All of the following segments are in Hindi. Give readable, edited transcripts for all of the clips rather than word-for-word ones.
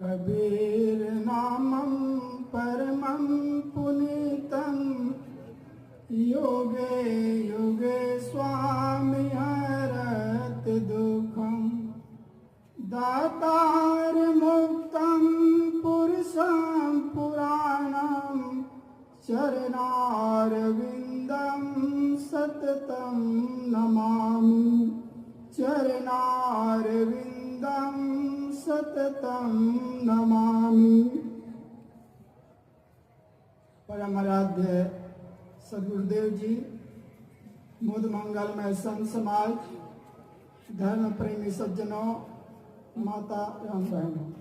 कबीर नामं परमं पुनीतं योगे योगे स्वामी हरत दुःखं दातार मुक्तं पुरुषं पुराणं चरणारविन्दं सततं नमामि चरणारविन्दं सततं नमामि। परम आराध्य सदगुरुदेव जी, मुद मंगलमय संत समाज, धर्म प्रेमी सज्जनों, माता एवं बहनों,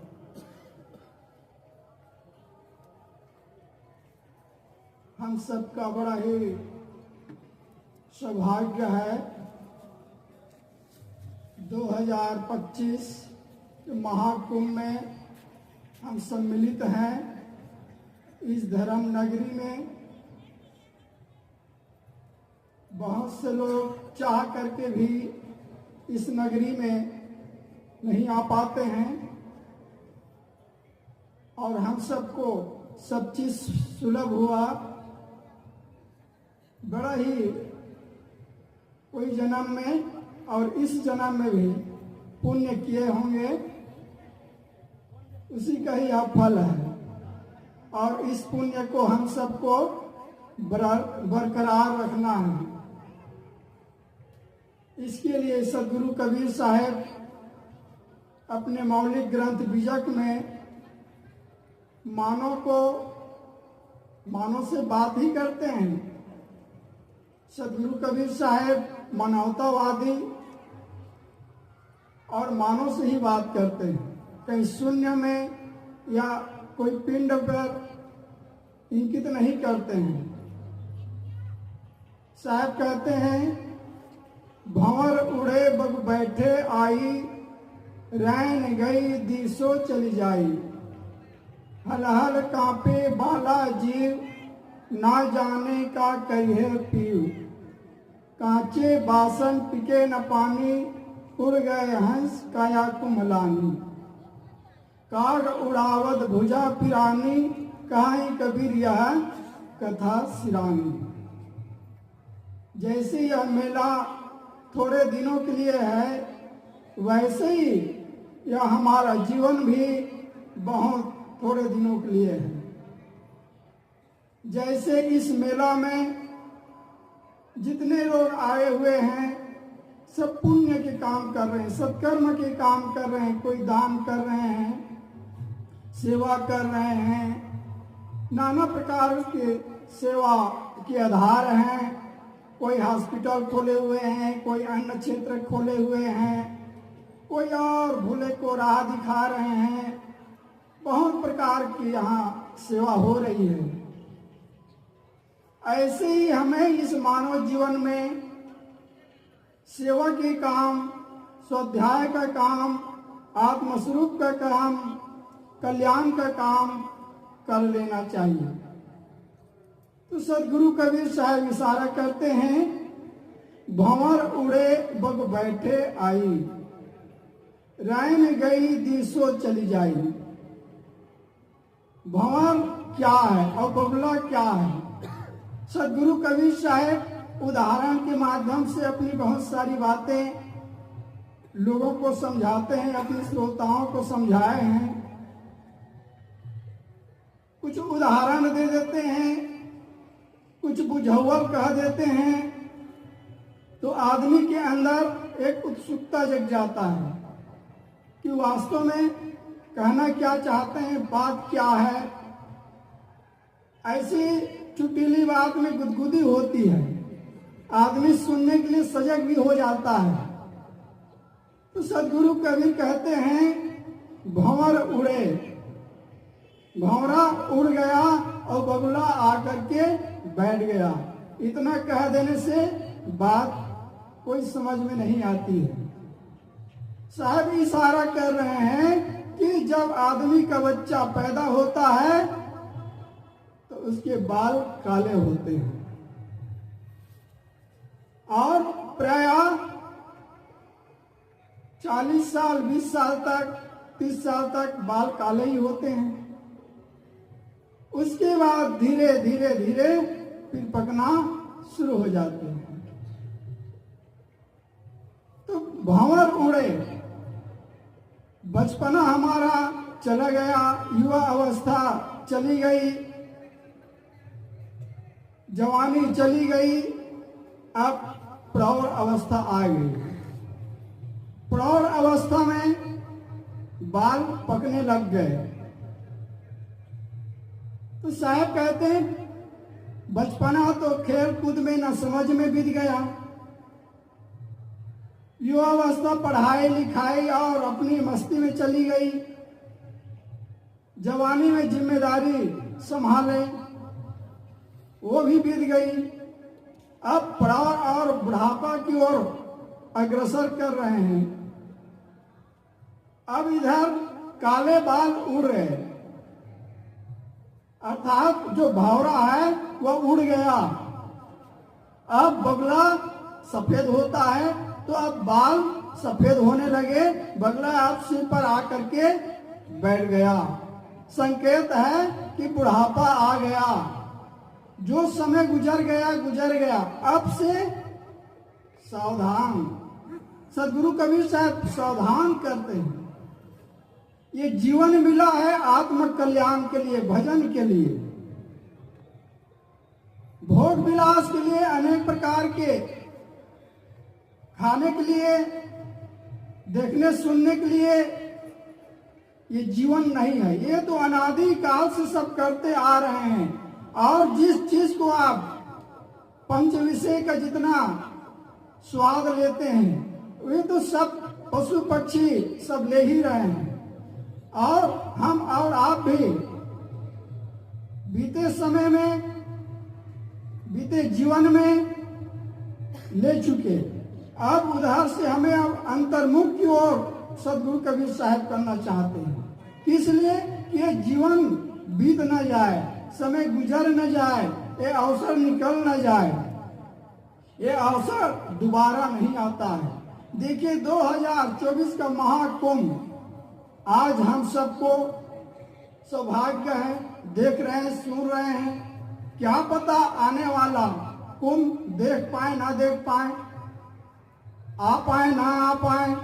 हम सबका बड़ा ही सौभाग्य है 2025 महाकुंभ में हम सम्मिलित हैं। इस धर्म नगरी में बहुत से लोग चाह करके भी इस नगरी में नहीं आ पाते हैं और हम सबको सब चीज सुलभ हुआ। बड़ा ही कोई जन्म में और इस जन्म में भी पुण्य किए होंगे, उसी का ही यह फल है और इस पुण्य को हम सबको बरकरार रखना है। इसके लिए सदगुरु कबीर साहब अपने मौलिक ग्रंथ बीजक में मानव से बात ही करते हैं। सदगुरु कबीर साहब मानवतावादी और मानव से ही बात करते हैं। कहीं शून्य में या कोई पिंड पर इंकित नहीं करते हैं। साहब कहते हैं, भंवर उड़े बग बैठे आई, रैन गई दिसो चली जाई, हल हल कांपे बाला जीव, ना जाने का करिए पीव, कांचे बासन पिके न पानी, उड़ गए हंस काया कुमलानी, काग उड़ावत भुजा फिरानी, कहाई कबीर यह कथा सिरानी। जैसे यह मेला थोड़े दिनों के लिए है, वैसे ही यह हमारा जीवन भी बहुत थोड़े दिनों के लिए है। जैसे इस मेला में जितने लोग आए हुए हैं, सब पुण्य के काम कर रहे हैं, सत्कर्म के काम कर रहे हैं। कोई दान कर रहे हैं, सेवा कर रहे हैं, नाना प्रकार के सेवा के आधार हैं। कोई हॉस्पिटल खोले हुए हैं, कोई अन्य क्षेत्र खोले हुए हैं, कोई और भूले को राह दिखा रहे हैं। बहुत प्रकार की यहाँ सेवा हो रही है। ऐसे ही हमें इस मानव जीवन में सेवा के काम, स्वाध्याय का काम, आत्मस्वरूप का काम, कल्याण का काम कर लेना चाहिए। तो सदगुरु कबीर साहब इशारा करते हैं, भंवर उड़े बग बैठे आई, रैन गई दिसो चली जाई। भंवर क्या है और बगुला क्या है? सदगुरु कबीर साहब उदाहरण के माध्यम से अपनी बहुत सारी बातें लोगों को समझाते हैं, अपने श्रोताओं को समझाए हैं। कुछ उदाहरण दे देते हैं, कुछ बुझावल कह देते हैं, तो आदमी के अंदर एक उत्सुकता जग जाता है कि वास्तव में कहना क्या चाहते हैं, बात क्या है। ऐसी चुटीली बात में गुदगुदी होती है, आदमी सुनने के लिए सजग भी हो जाता है। तो सदगुरु कबीर कहते हैं, भंवर उड़े, भंवरा उड़ गया और बगुला आकर के बैठ गया। इतना कह देने से बात कोई समझ में नहीं आती है। साहब इशारा कर रहे हैं कि जब आदमी का बच्चा पैदा होता है तो उसके बाल काले होते हैं और प्राय 40 साल 20 साल तक 30 साल तक बाल काले ही होते हैं। उसके बाद धीरे धीरे धीरे फिर पकना शुरू हो जाते हैं। तो भंवर उड़े, बचपना हमारा चला गया, युवा अवस्था चली गई, जवानी चली गई, अब प्रौढ़ अवस्था आ गई। प्रौढ़ अवस्था में बाल पकने लग गए। तो साहब कहते हैं बचपना तो खेल कूद में न समझ में बीत गया, युवावस्था पढ़ाई लिखाई और अपनी मस्ती में चली गई, जवानी में जिम्मेदारी संभाले वो भी बीत गई। अब प्रौढ़ और बुढ़ापा की ओर अग्रसर कर रहे हैं। अब इधर काले बाल उड़ रहे, अर्थात जो भावरा है वह उड़ गया। अब बगला सफेद होता है तो अब बाल सफेद होने लगे, बगला अब सिर पर आकर के बैठ गया। संकेत है कि बुढ़ापा आ गया। जो समय गुजर गया, अब से सावधान। सदगुरु कबीर साहब सावधान करते हैं। ये जीवन मिला है आत्म कल्याण के लिए, भजन के लिए, भोग विलास के लिए, अनेक प्रकार के खाने के लिए, देखने सुनने के लिए ये जीवन नहीं है। ये तो अनादि काल से सब करते आ रहे हैं। और जिस चीज को आप पंच विषय का जितना स्वाद लेते हैं वे तो सब पशु पक्षी सब ले ही रहे हैं। और हम और आप भी बीते समय में, बीते जीवन में ले चुके। अब उधर से हमें अब अंतर्मुख की ओर सदगुरु कबीर साहब करना चाहते हैं। इसलिए कि ये जीवन बीत न जाए, समय गुजर न जाए, ये अवसर निकल न जाए। ये अवसर दोबारा नहीं आता है। देखिए 2024 का महाकुंभ आज हम सबको सौभाग्य है, देख रहे हैं, सुन रहे हैं। क्या पता आने वाला कुंभ देख पाए ना देख पाए, आ पाए ना आ पाए,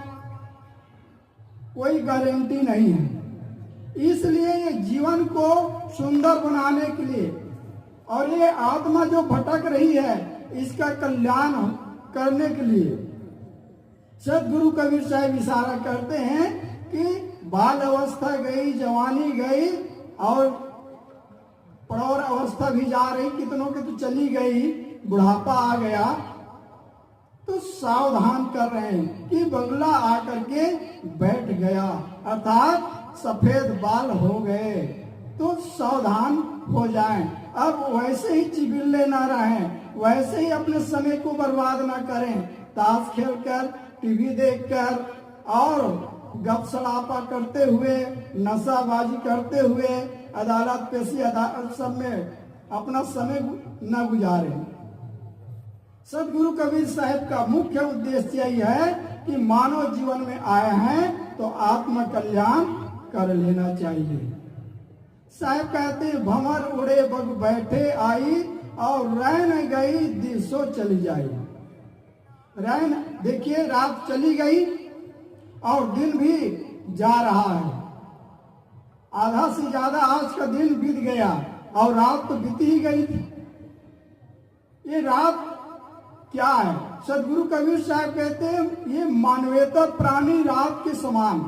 कोई गारंटी नहीं है। इसलिए ये जीवन को सुंदर बनाने के लिए और ये आत्मा जो भटक रही है इसका कल्याण करने के लिए सदगुरु कबीर साहब इशारा करते हैं कि बाल अवस्था गई, जवानी गई और प्रौढ़ अवस्था भी जा रही, कितनों की तो चली गई, बुढ़ापा आ गया। तो सावधान कर रहे हैं कि बगला आकर के बैठ गया, अर्थात सफेद बाल हो गए। तो सावधान हो जाएं। अब वैसे ही चिबिल्ले ना रहें, वैसे ही अपने समय को बर्बाद ना करें, ताश खेलकर, टीवी देखकर और गप सड़ापा करते हुए, नशाबाजी करते हुए, अदालत पेशी अदालत सब में अपना समय न गुजारें। सदगुरु कबीर साहब का मुख्य उद्देश्य यही है कि मानव जीवन में आए हैं तो आत्म कल्याण कर लेना चाहिए। साहब कहते भंवर उड़े बग बैठे आई और रैन गई दिसो चली जाई। रैन देखिए रात चली गई और दिन भी जा रहा है। आधा से ज्यादा आज का दिन बीत गया और रात तो बीत ही गई थी। ये रात क्या है? सदगुरु कबीर साहब कहते हैं ये मानवेतर प्राणी रात के समान।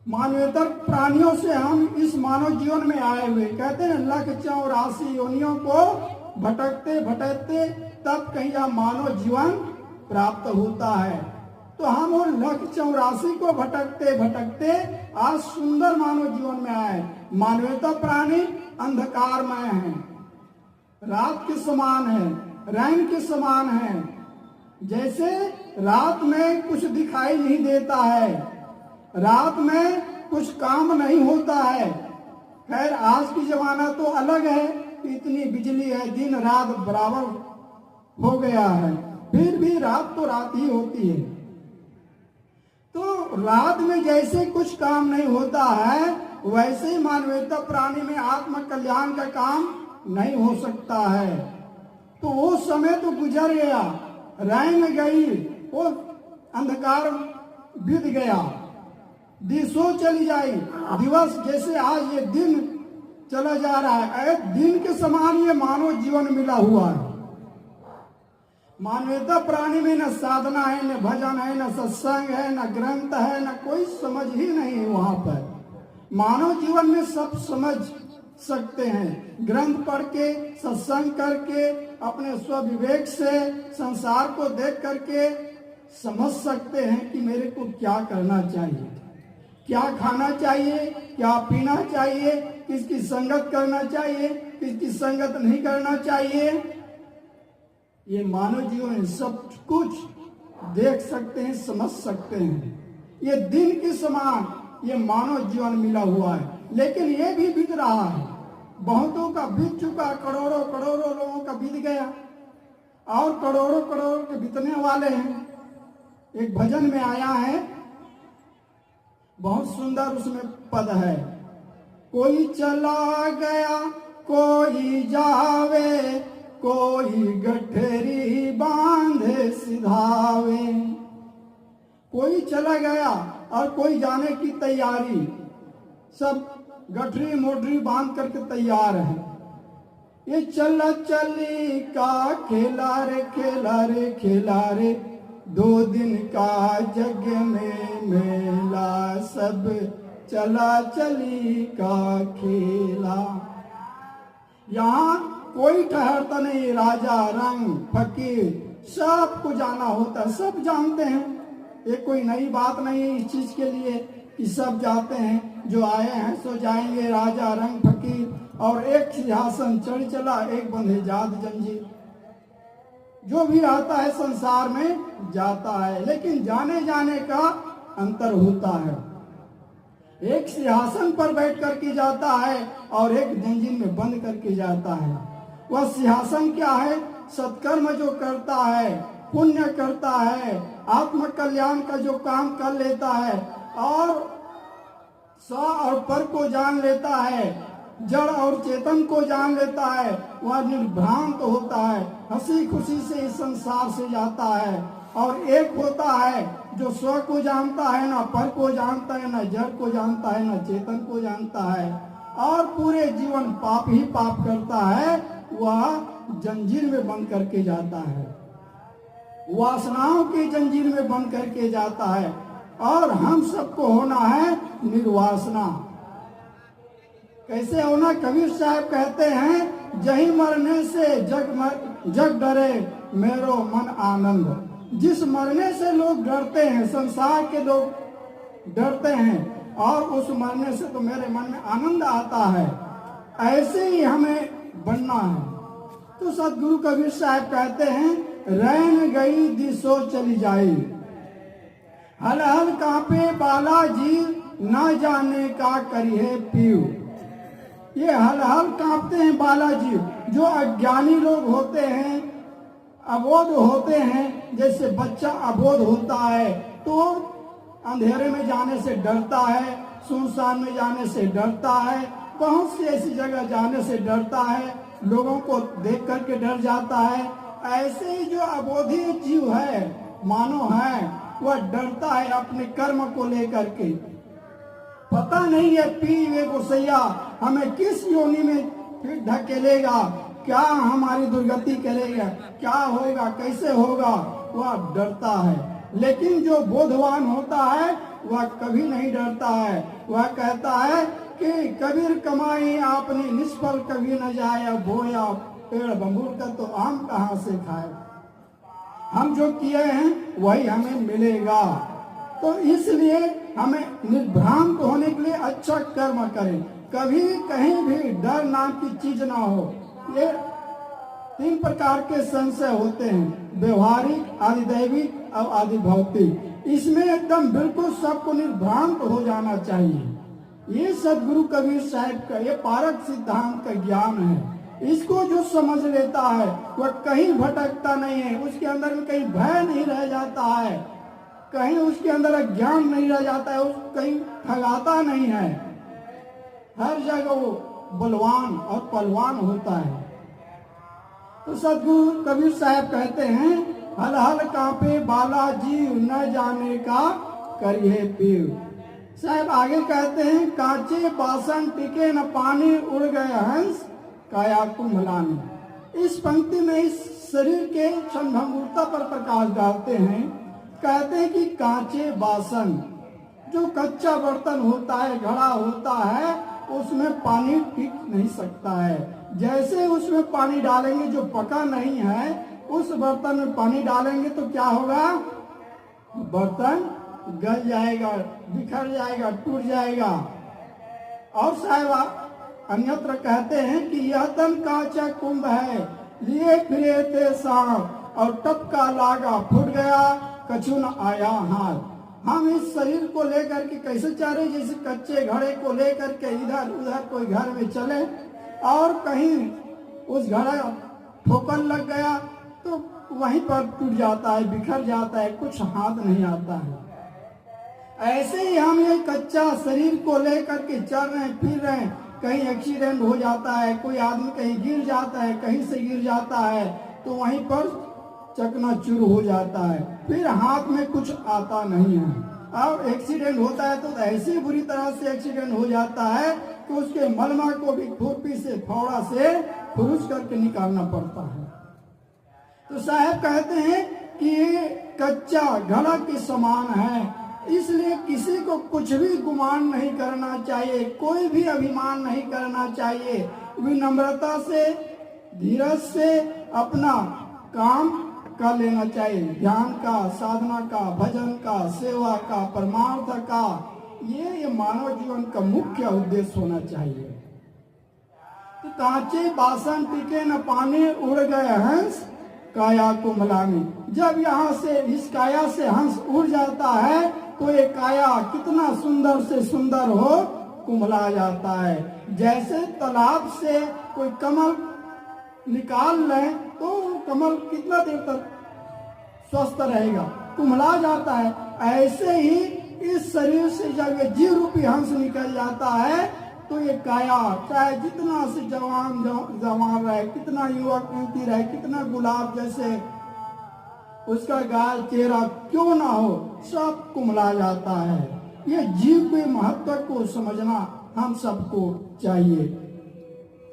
मानवेतर प्राणियों से हम इस मानव जीवन में आए हुए, कहते हैं 184 योनियों को भटकते भटकते तब कहीं यह मानव जीवन प्राप्त होता है। तो हम उन 184 को भटकते भटकते आज सुंदर मानव जीवन में आए। मानवेतर प्राणी अंधकारमय है, रात के समान है, रैन के समान है। जैसे रात में कुछ दिखाई नहीं देता है, रात में कुछ काम नहीं होता है। खैर आज की जमाना तो अलग है, इतनी बिजली है, दिन रात बराबर हो गया है, फिर भी रात तो रात ही होती है। तो रात में जैसे कुछ काम नहीं होता है, वैसे ही मानवीयता प्राणी में आत्म कल्याण का काम नहीं हो सकता है। तो वो समय तो गुजर गया, रैन गई, वो अंधकार बीत गया, दिशो चली जाई, दिवस जैसे आज ये दिन चला जा रहा है, दिन के समान ये मानव जीवन मिला हुआ है। मानवीयता प्राणी में न साधना है, न भजन है, न सत्संग है, न ग्रंथ है, न कोई समझ ही नहीं है। वहां पर मानव जीवन में सब समझ सकते हैं, ग्रंथ पढ़ के, सत्संग करके, अपने स्वविवेक से संसार को देख करके समझ सकते हैं कि मेरे को क्या करना चाहिए, क्या खाना चाहिए, क्या पीना चाहिए, किसकी संगत करना चाहिए, किसकी संगत नहीं करना चाहिए। ये मानव जीवन में सब कुछ देख सकते हैं, समझ सकते हैं। ये दिन के समान ये मानव जीवन मिला हुआ है, लेकिन ये भी बीत रहा है। बहुतों का बीत चुका, करोड़ों करोड़ों लोगों का बीत गया और करोड़ों करोड़ों के बीतने वाले हैं। एक भजन में आया है, बहुत सुंदर उसमें पद है, कोई चला गया कोई जावे, कोई गठरी बांधे सिधावे। कोई चला गया और कोई जाने की तैयारी, सब गठरी मोटरी बांध करके तैयार है। ये चला चली का खेला रे खेला रे खेला रे, 2 दिन का जग में मेला, सब चला चली का खेला। यहाँ कोई ठहरता नहीं, राजा रंग फकीर सबको जाना होता है, सब जानते हैं। ये कोई नई बात नहीं है इस चीज के लिए कि सब जाते हैं, जो आए हैं सो जाएंगे, राजा रंग फकीर। और एक सिंहासन चढ़ चला, एक बंधे जात जंजीर। जो भी आता है संसार में जाता है, लेकिन जाने जाने का अंतर होता है। एक सिंहासन पर बैठ करके जाता है और एक जंजीर में बंद करके जाता है। वह सिंहासन क्या है? सत्कर्म जो करता है, पुण्य करता है, आत्म कल्याण का जो काम कर लेता है और स्व और पर को जान लेता है, जड़ और चेतन को जान लेता है, वह निर्भ्रांत होता है, हंसी खुशी से इस संसार से जाता है। और एक होता है जो स्व को जानता है, ना पर को जानता है, ना जड़ को जानता है, ना चेतन को जानता है, और पूरे जीवन पाप ही पाप करता है। वह जंजीर में बंद करके जाता है, वासनाओं की जंजीर में बंद करके जाता है। और हम सबको होना है निर्वासना। कैसे होना? कबीर साहब कहते हैं, जही मरने से जग डरे मेरो मन आनंद। जिस मरने से लोग डरते हैं, संसार के लोग डरते हैं, और उस मरने से तो मेरे मन में आनंद आता है। ऐसे ही हमें बनना है। तो सदगुरु कबीर साहब कहते हैं, रैन गई दिशो चली जाई, हल हल कांपे बालाजी, न जाने का करिए पीऊ। ये हल हल कांपते हैं बालाजी। जो अज्ञानी लोग होते हैं, अबोध होते हैं, जैसे बच्चा अबोध होता है तो अंधेरे में जाने से डरता है, सुनसान में जाने से डरता है, बहुत सी ऐसी जगह जाने से डरता है, लोगों को देख करके डर जाता है। ऐसे ही जो अबोधी जीव है, मानव है, वह डरता है अपने कर्म को लेकर के। पता नहीं है पी वे गोसैया हमें किस योनि में फिर ढकेलेगा, क्या हमारी दुर्गति करेगा, क्या होगा, कैसे होगा, वह डरता है। लेकिन जो बोधवान होता है वह कभी नहीं डरता है। वह कहता है कि कबीर कमाई आपने निष्फल कभी न जाए, बोया पेड़ बंबूर का तो आम कहाँ से खाए। हम जो किए हैं वही हमें मिलेगा। तो इसलिए हमें निर्भ्रांत होने के लिए अच्छा कर्म करें, कभी कहीं भी डर नाम की चीज ना हो। ये 3 प्रकार के संशय होते हैं, व्यवहारिक, आदिदैविक और आदि भौतिक। इसमें एकदम बिल्कुल सबको निर्भ्रांत हो जाना चाहिए। ये सदगुरु कबीर साहब का ये पारक सिद्धांत का ज्ञान है। इसको जो समझ लेता है वह कहीं भटकता नहीं है, उसके अंदर में कहीं भय नहीं रह जाता है, कहीं उसके अंदर ज्ञान नहीं रह जाता है, कहीं ठगाता नहीं है, हर जगह वो बलवान और पहलवान होता है। तो सदगुरु कबीर साहब कहते हैं, हल हल कांपे बालाजी न जाने का करिए पीव। साहब आगे कहते हैं, कांचे बासन टिके न पानी उड़ गए हंस काया कुंभलानी। इस पंक्ति में इस शरीर के क्षणभंगुरता पर प्रकाश डालते हैं। कहते हैं कि कांचे बासन, जो कच्चा बर्तन होता है, घड़ा होता है, उसमें पानी टिक नहीं सकता है। जैसे उसमें पानी डालेंगे, जो पका नहीं है उस बर्तन में पानी डालेंगे तो क्या होगा, बर्तन गल जाएगा, बिखर जाएगा, टूट जाएगा। और साहब अन्यत्र कहते हैं कि यह तन कांचा कुंभ है, लिए फिरे थे सांप और टपका लागा फूट गया, कछु न आया हाथ। हम इस शरीर को लेकर के कैसे चाह रहे, जैसे कच्चे घड़े को लेकर के इधर उधर कोई घर में चले और कहीं उस घड़ा ठोकर लग गया तो वहीं पर टूट जाता है, बिखर जाता है, कुछ हाथ नहीं आता है। ऐसे ही हम ये कच्चा शरीर को लेकर के चल रहे हैं, फिर रहे हैं, कहीं एक्सीडेंट हो जाता है, कोई आदमी कहीं गिर जाता है, कहीं से गिर जाता है तो वहीं पर चकनाचूर हो जाता है, फिर हाथ में कुछ आता नहीं है। अब एक्सीडेंट होता है तो ऐसी बुरी तरह से एक्सीडेंट हो जाता है कि उसके मलमा को भी खुरपी से, फावड़ा से खुरुच करके निकालना पड़ता है। तो साहब कहते हैं कि ये कच्चा घड़ा के समान है, इसलिए किसी को कुछ भी गुमान नहीं करना चाहिए, कोई भी अभिमान नहीं करना चाहिए। विनम्रता से, धीरज से अपना काम कर लेना चाहिए। ध्यान का, साधना का, भजन का, सेवा का, परमार्थ का, ये मानव जीवन का मुख्य उद्देश्य होना चाहिए। तो कांचे बासन टिके न पानी उड़ गए हंस काया कुंभलानी। जब यहाँ से इस काया से हंस उड़ जाता है तो ये काया कितना सुंदर से सुंदर हो कुंभला जाता है। जैसे तालाब से कोई कमल निकाल लें तो कमल कितना देर तक स्वस्थ रहेगा, कुम्हला जाता है। ऐसे ही इस शरीर से जब ये जीव रूपी हंस निकल जाता है तो ये काया चाहे जितना से जवान रहे, कितना युवक युवती रहे, कितना गुलाब जैसे उसका गाल चेहरा क्यों ना हो, सब कुम्हला जाता है। ये जीव के महत्व को समझना हम सबको चाहिए।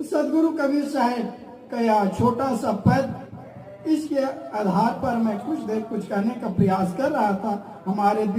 सदगुरु कबीर साहब का यह छोटा सा पद, इसके आधार पर मैं कुछ कहने का प्रयास कर रहा था। हमारे